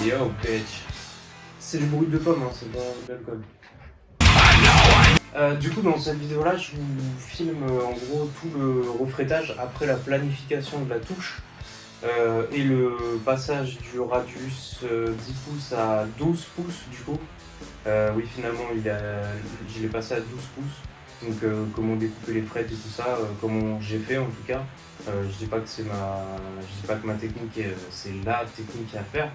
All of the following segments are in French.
Yo, bitch. C'est du bruit de pomme, hein, c'est pas de l'alcool. Du coup, dans cette vidéo-là, je vous filme en gros tout le refrétage après la planification de la touche et le passage du radius 10 pouces à 12 pouces du coup. Oui, finalement, je l'ai passé à 12 pouces. Donc, comment découper les frettes et tout ça, comment j'ai fait en tout cas. Je dis pas que ma technique c'est la technique à faire,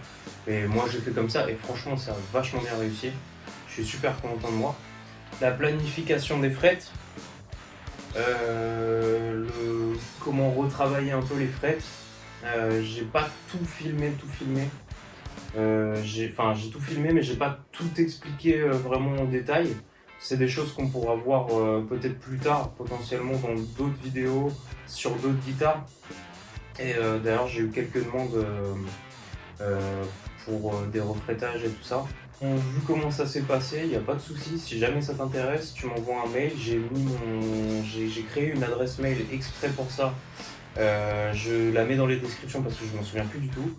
mais moi j'ai fait comme ça et franchement ça a vachement bien réussi. Je suis super content de moi. La planification des frettes, comment retravailler un peu les frettes. J'ai pas tout filmé. J'ai tout filmé, mais j'ai pas tout expliqué vraiment en détail. C'est des choses qu'on pourra voir peut-être plus tard, potentiellement dans d'autres vidéos, sur d'autres guitares. Et d'ailleurs, j'ai eu quelques demandes pour des refrétages et tout ça. Vu comment ça s'est passé, il n'y a pas de souci. Si jamais ça t'intéresse, tu m'envoies un mail. J'ai créé une adresse mail exprès pour ça. Je la mets dans les descriptions parce que je m'en souviens plus du tout.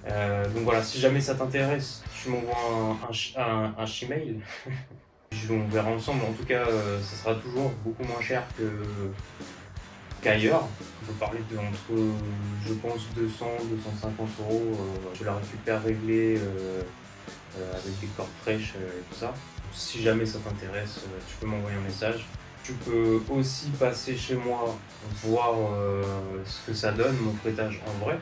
Donc voilà, si jamais ça t'intéresse, tu m'envoies un Gmail. On verra ensemble. En tout cas, ça sera toujours beaucoup moins cher qu'ailleurs. On peut parler de entre, je pense, 200, 250 euros. Je la récupère réglée avec des cordes fraîches et tout ça. Si jamais ça t'intéresse, tu peux m'envoyer un message. Tu peux aussi passer chez moi voir ce que ça donne, mon frétage en vrai.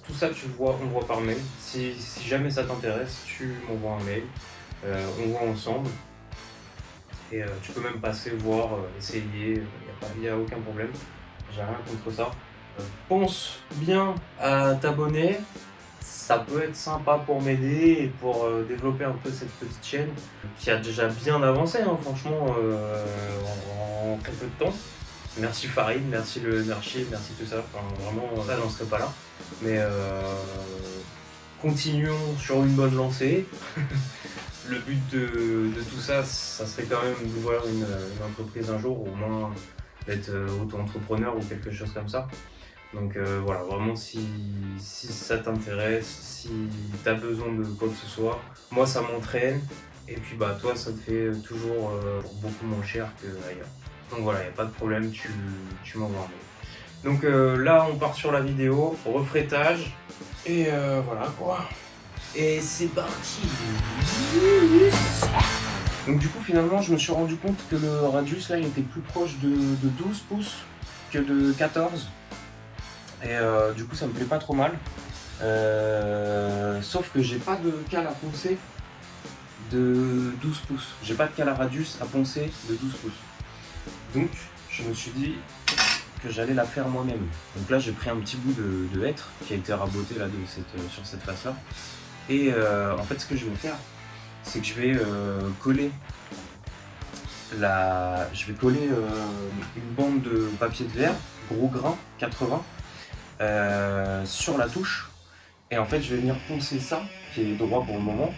Tout ça on voit par mail. Si jamais ça t'intéresse, tu m'envoies un mail, on voit ensemble. Et tu peux même passer, voir, essayer, il n'y a aucun problème. J'ai rien contre ça. Pense bien à t'abonner. Ça peut être sympa pour m'aider et pour développer un peu cette petite chaîne qui a déjà bien avancé, hein, franchement, en très peu de temps. Merci Farid, merci le Merchier, merci tout ça. Enfin, vraiment, ça j'en serais pas là. Mais continuons sur une bonne lancée. Le but de tout ça, ça serait quand même de voir une entreprise un jour, au moins d'être auto-entrepreneur ou quelque chose comme ça. Donc voilà, vraiment si ça t'intéresse, si tu as besoin de quoi que ce soit, moi ça m'entraîne et puis bah toi ça te fait toujours beaucoup moins cher qu'ailleurs. Donc voilà, il n'y a pas de problème, tu m'envoies un mail. Donc là on part sur la vidéo, refrétage et voilà quoi. Et c'est parti. Donc du coup finalement je me suis rendu compte que le radius là il était plus proche de 12 pouces que de 14. Et du coup ça me plaît pas trop mal. Sauf que j'ai pas de cale à poncer de 12 pouces. J'ai pas de cale à radius à poncer de 12 pouces. Donc je me suis dit que j'allais la faire moi-même. Donc là j'ai pris un petit bout de hêtre qui a été raboté là sur cette face là. Et en fait ce que je vais faire, c'est que je vais coller une bande de papier de verre, gros grain, 80, sur la touche. Et en fait je vais venir poncer ça, qui est droit pour le moment,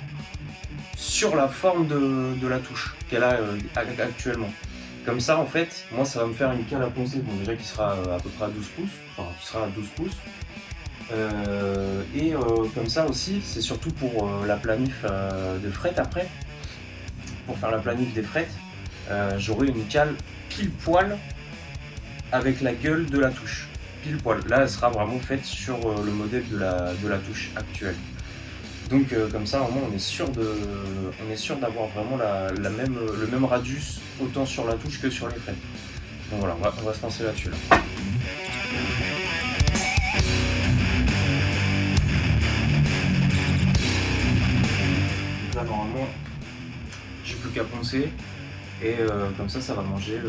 sur la forme de la touche qu'elle a actuellement. Comme ça en fait, moi ça va me faire une cale à poncer, bon déjà qui sera à peu près à 12 pouces, enfin qui sera à 12 pouces. Et comme ça aussi, c'est surtout pour la planif de frettes après. Pour faire la planif des frettes, j'aurai une cale pile poil avec la gueule de la touche. Pile poil. Là, elle sera vraiment faite sur le modèle de la touche actuelle. Donc comme ça, au moins, on est sûr d'avoir vraiment le même radius autant sur la touche que sur les frettes. Donc voilà, on va se lancer là-dessus. Là. Là normalement j'ai plus qu'à poncer et comme ça va manger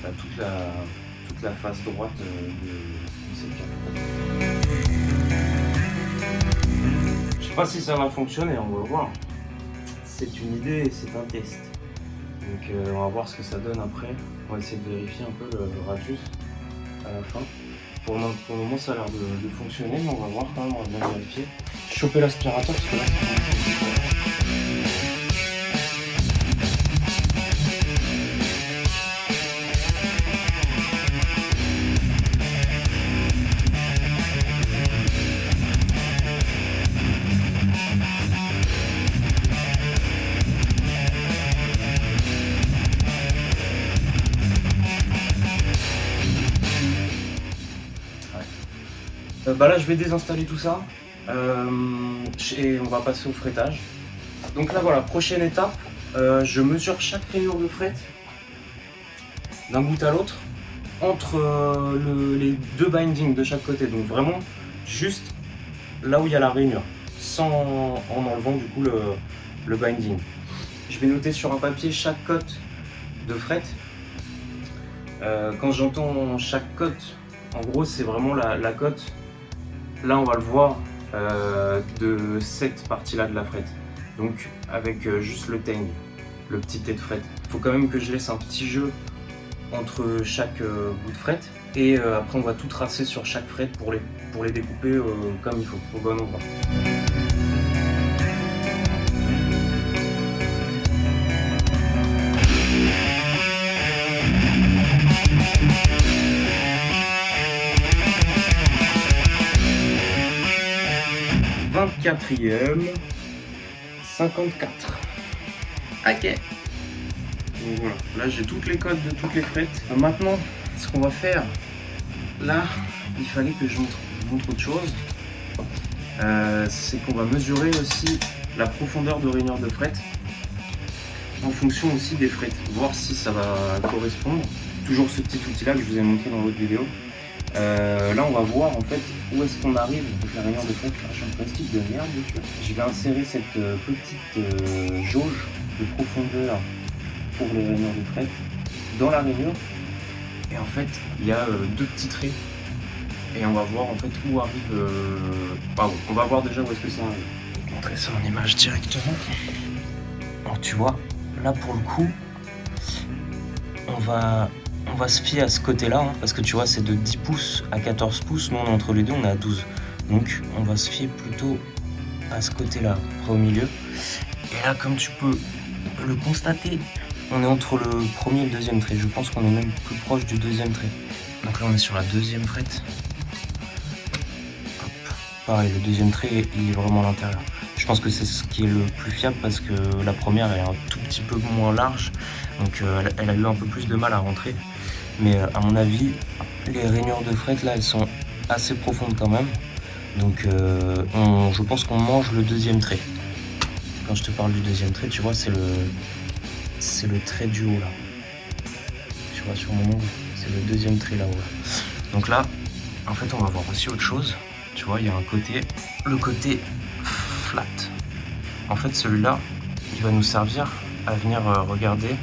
toute la face droite de cette cale. Je sais pas si ça va fonctionner, on va le voir. C'est une idée et c'est un test. Donc on va voir ce que ça donne après. On va essayer de vérifier un peu le radius à la fin. Pour le moment ça a l'air de fonctionner, mais on va voir quand même, on va bien vérifier. Choper l'aspirateur parce que là Bah là je vais désinstaller tout ça et on va passer au frettage. Donc là voilà, prochaine étape, je mesure chaque rainure de fret d'un bout à l'autre entre les deux bindings de chaque côté, donc vraiment juste là où il y a la rainure, sans en enlevant du coup le binding. Je vais noter sur un papier chaque cote de fret. Quand j'entends chaque cote, en gros c'est vraiment la cote, là on va le voir, de cette partie là de la fret, donc avec juste le tang, le petit T de fret. Il faut quand même que je laisse un petit jeu entre chaque bout de fret, et après on va tout tracer sur chaque fret pour les découper comme il faut, au bon endroit. Quatrième, 54. Ok. Donc voilà, là j'ai toutes les codes de toutes les frettes. Maintenant, ce qu'on va faire, là, il fallait que je montre autre chose. C'est qu'on va mesurer aussi la profondeur de rainure de fret en fonction aussi des frettes, voir si ça va correspondre. Toujours ce petit outil là que je vous ai montré dans l'autre vidéo. Là on va voir en fait où est-ce qu'on arrive avec la rainure de fret. J'ai un plastique de merde dessus. Je vais insérer cette petite jauge de profondeur pour les rainures de fret dans la rainure, et en fait il y a deux petits traits, et on va voir en fait où arrive pardon, on va voir déjà où est-ce que ça arrive. Je vais te montrer ça en image directement. Alors tu vois, là pour le coup on va se fier à ce côté-là, hein, parce que tu vois, c'est de 10 pouces à 14 pouces. Nous, on est entre les deux, on est à 12. Donc, on va se fier plutôt à ce côté-là, au milieu. Et là, comme tu peux le constater, on est entre le premier et le deuxième trait. Je pense qu'on est même plus proche du deuxième trait. Donc là, on est sur la deuxième fret. Hop. Pareil, le deuxième trait, il est vraiment à l'intérieur. Je pense que c'est ce qui est le plus fiable, parce que la première, elle est un tout petit peu moins large. Donc, elle a eu un peu plus de mal à rentrer. Mais à mon avis, les rainures de fret là, elles sont assez profondes quand même. Donc je pense qu'on mange le deuxième trait. Quand je te parle du deuxième trait, tu vois, c'est le trait du haut là. Tu vois sur mon ongle, c'est le deuxième trait là-haut. Là. Donc là, en fait, on va voir aussi autre chose. Tu vois, il y a un côté, le côté flat. En fait, celui-là, il va nous servir à venir regarder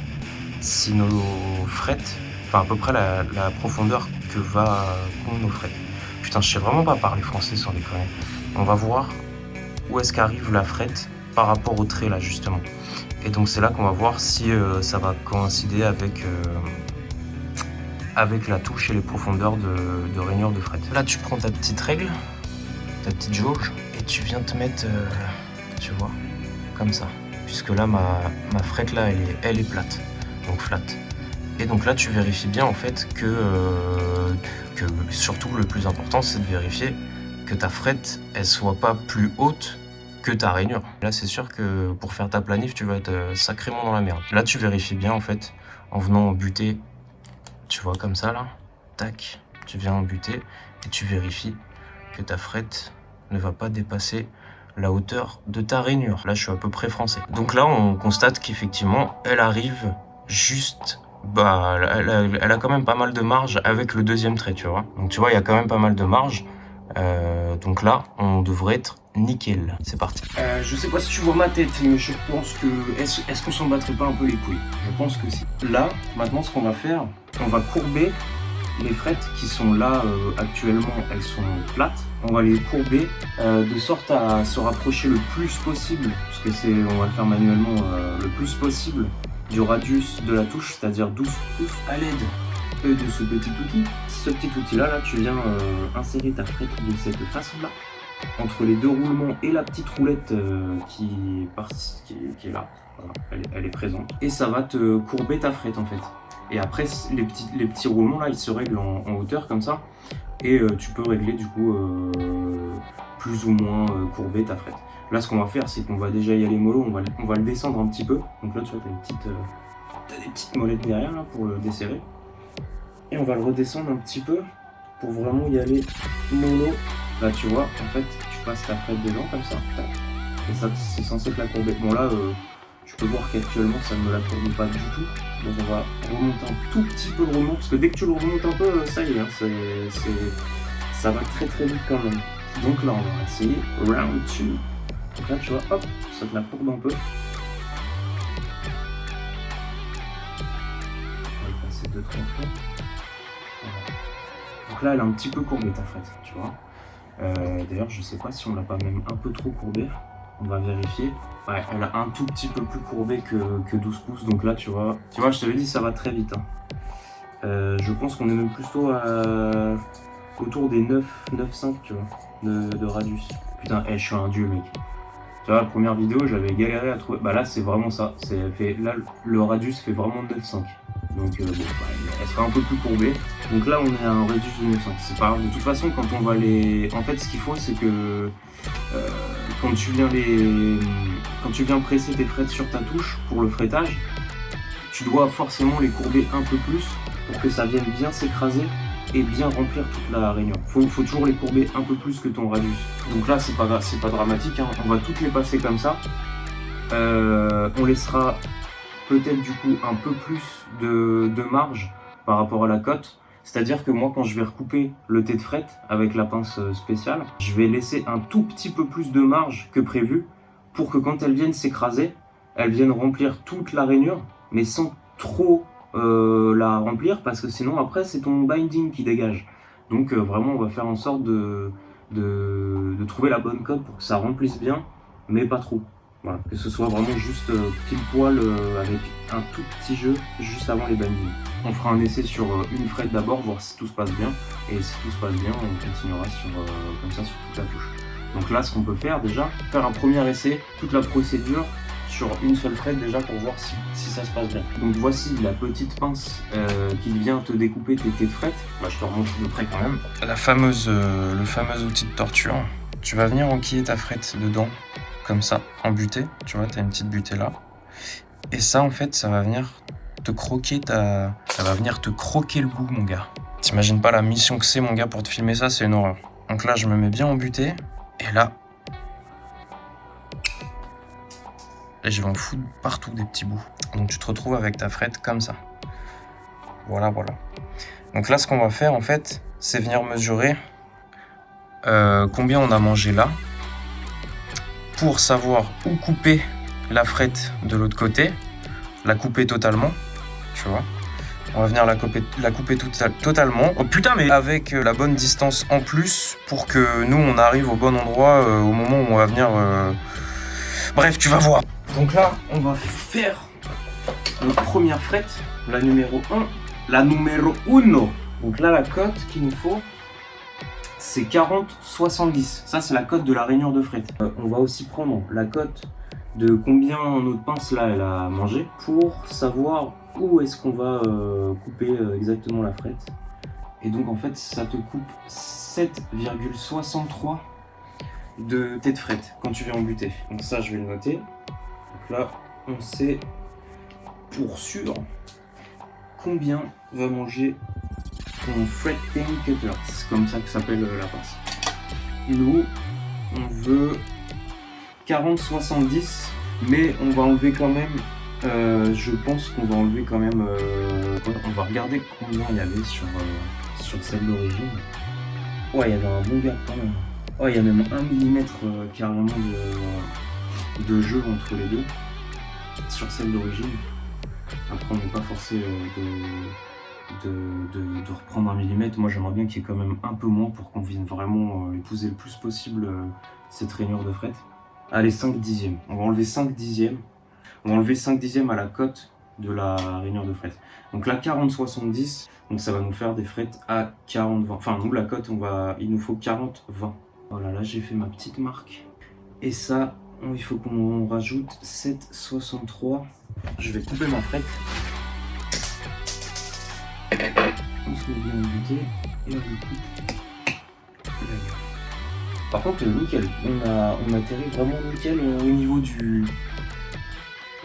si nos frettes, enfin à peu près la profondeur qu'ont nos frettes. Putain, je sais vraiment pas parler français sans déconner. On va voir où est-ce qu'arrive la frette par rapport au trait là justement. Et donc c'est là qu'on va voir si ça va coïncider avec la touche et les profondeurs de rainure de fret. Là tu prends ta petite règle, ta petite jauge, et tu viens te mettre, tu vois, comme ça. Puisque là ma frette là elle est plate, donc flat. Et donc là tu vérifies bien en fait que surtout le plus important c'est de vérifier que ta frette elle soit pas plus haute que ta rainure. Là c'est sûr que pour faire ta planif tu vas être sacrément dans la merde. Là tu vérifies bien en fait en venant buter, tu vois comme ça là, tac, tu viens en buter et tu vérifies que ta frette ne va pas dépasser la hauteur de ta rainure. Là je suis à peu près français. Donc là on constate qu'effectivement elle arrive juste, bah elle a quand même pas mal de marge avec le deuxième trait, tu vois. Donc tu vois il y a quand même pas mal de marge. Donc là on devrait être nickel. C'est parti. Je sais pas si tu vois ma tête, mais je pense que est-ce qu'on s'en battrait pas un peu les couilles? Je pense que si. Là maintenant ce qu'on va faire, on va courber les frettes qui sont là actuellement, elles sont plates. On va les courber de sorte à se rapprocher le plus possible, parce que on va le faire manuellement, le plus possible du radius de la touche, c'est-à-dire 12 pouces, à l'aide de ce petit outil. Ce petit outil là, tu viens insérer ta frette de cette façon là, entre les deux roulements et la petite roulette qui est là, voilà, elle est présente. Et ça va te courber ta frette en fait. Et après, les petits roulements là, ils se règlent en hauteur comme ça. Et tu peux régler du coup plus ou moins courber ta frette. Là, ce qu'on va faire, c'est qu'on va déjà y aller mollo, on va le descendre un petit peu. Donc là, tu vois, t'as des petites molettes derrière là pour le desserrer. Et on va le redescendre un petit peu pour vraiment y aller mollo Là tu vois, en fait, tu passes ta frette dedans comme ça, tac, et ça c'est censé te la courber. Bon là, tu peux voir qu'actuellement ça ne me la courbe pas du tout. Donc on va remonter un tout petit peu le remont, parce que dès que tu le remontes un peu, ça y est, hein, ça va très très vite quand même. Donc là on va essayer round 2. Donc là tu vois, hop, ça te la courbe un peu. On va y passer 2-3 fois. Voilà. Donc là elle est un petit peu courbée ta frette, tu vois. D'ailleurs je sais pas si on l'a pas même un peu trop courbée. On va vérifier. Ouais, elle a un tout petit peu plus courbé que 12 pouces. Donc là, tu vois, je t'avais dit, ça va très vite. Hein. Je pense qu'on est même plutôt autour des 9,5, tu vois, de radius. Putain, je suis un dieu, mec. Tu vois, la première vidéo, j'avais galéré à trouver. Bah là, c'est vraiment ça. Là, le radius fait vraiment 9,5. Donc, bon, elle sera un peu plus courbée. Donc là, on est à un radius de 9,5. C'est pas grave. De toute façon, quand on va les. En fait, ce qu'il faut, c'est que. Quand tu viens presser tes frettes sur ta touche pour le frettage, tu dois forcément les courber un peu plus pour que ça vienne bien s'écraser et bien remplir toute la rainure. Faut toujours les courber un peu plus que ton radius. Donc là c'est pas dramatique, hein. On va toutes les passer comme ça. On laissera peut-être du coup un peu plus de marge par rapport à la cote. C'est-à-dire que moi, quand je vais recouper le thé de frette avec la pince spéciale, je vais laisser un tout petit peu plus de marge que prévu pour que quand elles viennent s'écraser, elles viennent remplir toute la rainure, mais sans trop la remplir, parce que sinon après c'est ton binding qui dégage. Donc vraiment, on va faire en sorte de trouver la bonne cote pour que ça remplisse bien, mais pas trop. Voilà, que ce soit vraiment juste pile poil avec un tout petit jeu juste avant les bindings. On fera un essai sur une frette d'abord, voir si tout se passe bien. Et si tout se passe bien, on continuera comme ça sur toute la touche. Donc là, ce qu'on peut faire déjà, faire un premier essai, toute la procédure sur une seule frette déjà pour voir si ça se passe bien. Donc voici la petite pince qui vient te découper tes de frette. Bah, je te remonte de près quand même. Le fameux outil de torture. Tu vas venir enquiller ta frette dedans. Comme ça, en butée, tu vois, t'as une petite butée là. Et ça, en fait, ça va venir te croquer le bout, mon gars. T'imagines pas la mission que c'est, mon gars, pour te filmer ça, c'est une horreur. Donc là, je me mets bien en butée, et là, je vais en foutre partout des petits bouts. Donc tu te retrouves avec ta frette comme ça. Voilà. Donc là, ce qu'on va faire, en fait, c'est venir mesurer combien on a mangé là, pour savoir où couper la frette de l'autre côté, la couper totalement, tu vois. On va venir la couper totalement. Oh putain, mais avec la bonne distance en plus pour que nous on arrive au bon endroit au moment où on va venir. Bref, tu vas voir. Donc là, on va faire notre première frette, la numéro 1. La numéro 1. Donc là, la cote qu'il nous faut, c'est 40-70. Ça, c'est la cote de la rainure de frette. On va aussi prendre la cote de combien notre pince là, elle a mangé pour savoir où est-ce qu'on va couper exactement la frette. Et donc, en fait, ça te coupe 7,63 de thé de frette quand tu viens en butée. Donc ça, je vais le noter. Donc là, on sait pour sûr combien va manger ton fretting cutter, c'est comme ça que s'appelle la pince. Nous, on veut 40-70, mais on va enlever quand même, je pense qu'on va enlever quand même, on va regarder combien il y avait sur celle d'origine. Ouais, il y avait un bon gap quand même. Ouais, il y a même 1 mm carrément de jeu entre les deux, sur celle d'origine. Après, on n'est pas forcé de reprendre 1 mm. Moi, j'aimerais bien qu'il y ait quand même un peu moins pour qu'on vienne vraiment épouser le plus possible cette rainure de frette. Allez, 5 dixièmes. On va enlever 5 dixièmes. On va enlever 5 dixièmes à la cote de la rainure de frette. Donc là, 40-70. Donc ça va nous faire des frettes à 40-20. Enfin, nous, la cote, il nous faut 40-20. Voilà, là, j'ai fait ma petite marque. Et ça, il faut qu'on rajoute 7,63. Je vais couper ma frette. On se met bien au buté et on le coupe. Par contre, nickel. On atterrit vraiment nickel au niveau de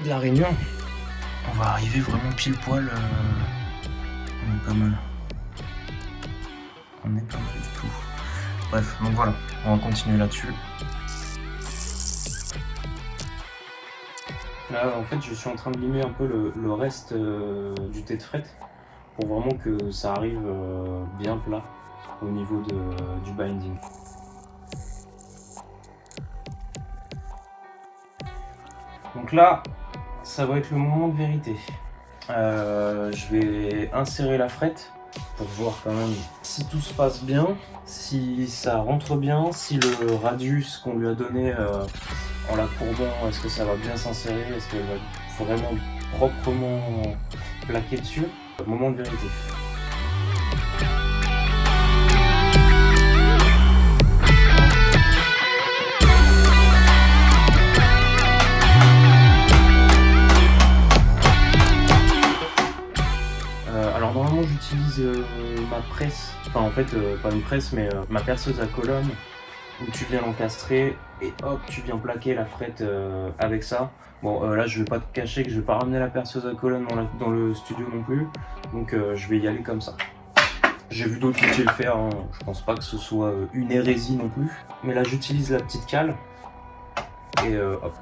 la rainure. On va arriver vraiment pile poil. On est pas mal. On est pas mal du tout. Bref, donc voilà, on va continuer là-dessus. Là, en fait, je suis en train de limer un peu le reste du thé de fret pour vraiment que ça arrive bien plat au niveau du binding. Donc là, ça va être le moment de vérité. Je vais insérer la frette pour voir quand même si tout se passe bien, si ça rentre bien, si le radius qu'on lui a donné en la courbant, est-ce que ça va bien s'insérer, est-ce qu'elle va vraiment proprement plaquer dessus. Moment de vérité. Alors normalement j'utilise ma presse, enfin en fait pas une presse mais ma perceuse à colonne où tu viens l'encastrer et hop tu viens plaquer la frette avec ça. Bon là je vais pas te cacher que je vais pas ramener la perceuse à colonne dans le studio non plus, donc je vais y aller comme ça. J'ai vu d'autres outils le faire, hein. Je pense pas que ce soit une hérésie non plus, mais là j'utilise la petite cale et hop.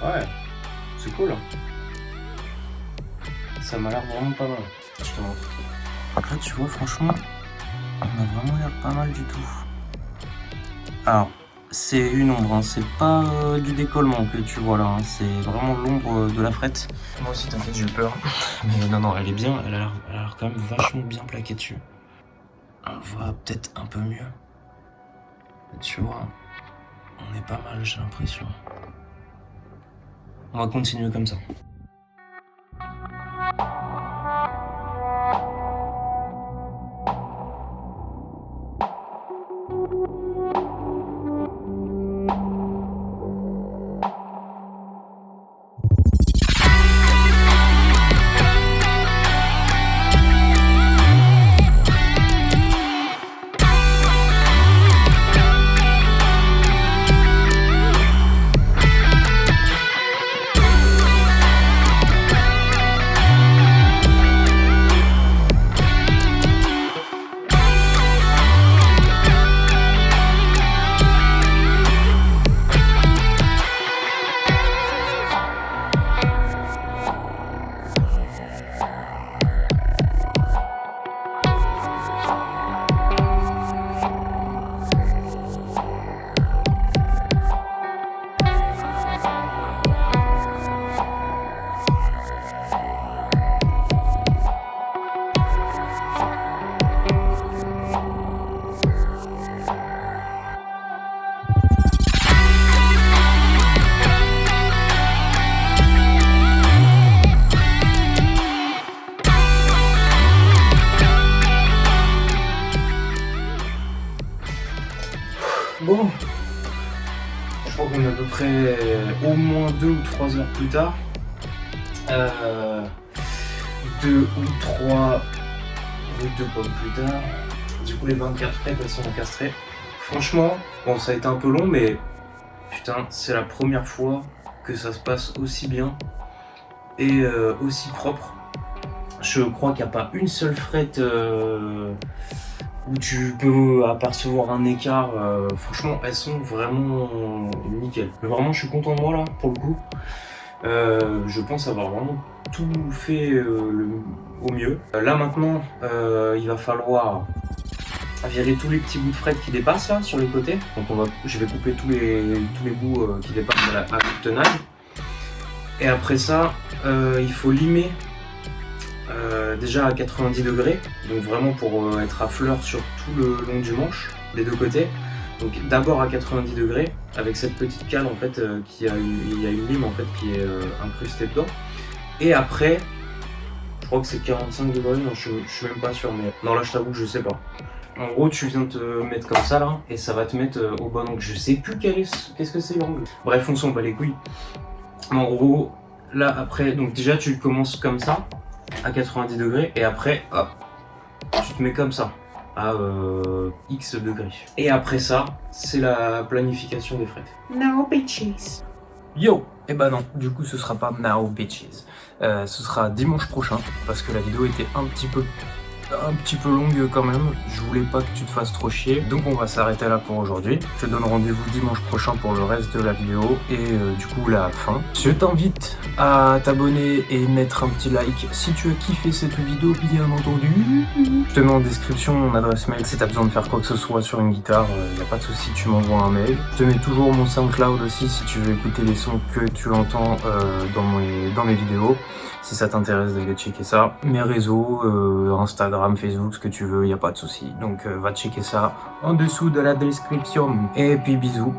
Ouais, c'est cool. Ça m'a l'air vraiment pas mal. Je te montre. Donc là, tu vois, franchement, on a vraiment l'air pas mal du tout. Alors, c'est une ombre, hein. C'est pas du décollement que tu vois là, hein. C'est vraiment l'ombre de la frette. Moi aussi, t'inquiète, j'ai eu peur. Mais non, elle est bien, elle a l'air quand même vachement bien plaquée dessus. On voit peut-être un peu mieux. Tu vois, on est pas mal, j'ai l'impression. On va continuer comme ça. Bon, je crois qu'on est à peu près au moins 2 ou 3 heures plus tard. 2 ou 3 routes de pommes plus tard. Du coup, les 24 frettes, elles sont encastrées. Franchement, bon, ça a été un peu long, mais putain, c'est la première fois que ça se passe aussi bien et aussi propre. Je crois qu'il n'y a pas une seule frette où tu peux apercevoir un écart. Franchement, elles sont vraiment nickel. Mais vraiment, je suis content de moi là, pour le coup. Je pense avoir vraiment tout fait au mieux. Là maintenant, il va falloir virer tous les petits bouts de frette qui dépassent là sur les côtés. Donc je vais couper tous les bouts qui dépassent à coup de tenaille. Et après ça, il faut limer déjà à 90 degrés, donc vraiment pour être à fleur sur tout le long du manche, des deux côtés. Donc d'abord à 90 degrés, avec cette petite cale en fait, il y a une lime en fait qui est incrustée dedans. Et après, je crois que c'est 45 degrés, non, je suis même pas sûr, mais non là je t'avoue que je sais pas. En gros, tu viens de te mettre comme ça là, et ça va te mettre au bon angle. Je sais plus qu'est-ce que c'est l'angle. Bref, on s'en bat les couilles. En gros, là après, donc déjà tu commences comme ça, à 90 degrés, et après, hop, tu te mets comme ça, à X degrés. Et après ça, c'est la planification des frettes. No bitches. Yo! Eh ben non, du coup ce sera pas now bitches. Ce sera dimanche prochain, parce que la vidéo était un petit peu longue quand même. Je voulais pas que tu te fasses trop chier. Donc on va s'arrêter là pour aujourd'hui. Je te donne rendez-vous dimanche prochain pour le reste de la vidéo et du coup la fin. Je t'invite à t'abonner et mettre un petit like si tu as kiffé cette vidéo, bien entendu. Je te mets en description mon adresse mail si tu as besoin de faire quoi que ce soit sur une guitare. Y a pas de souci, tu m'envoies un mail. Je te mets toujours mon SoundCloud aussi si tu veux écouter les sons que tu entends dans mes vidéos. Si ça t'intéresse d'aller checker ça. Mes réseaux, Instagram, Facebook, ce que tu veux, y a pas de souci. Donc va checker ça en dessous de la description. Et puis bisous.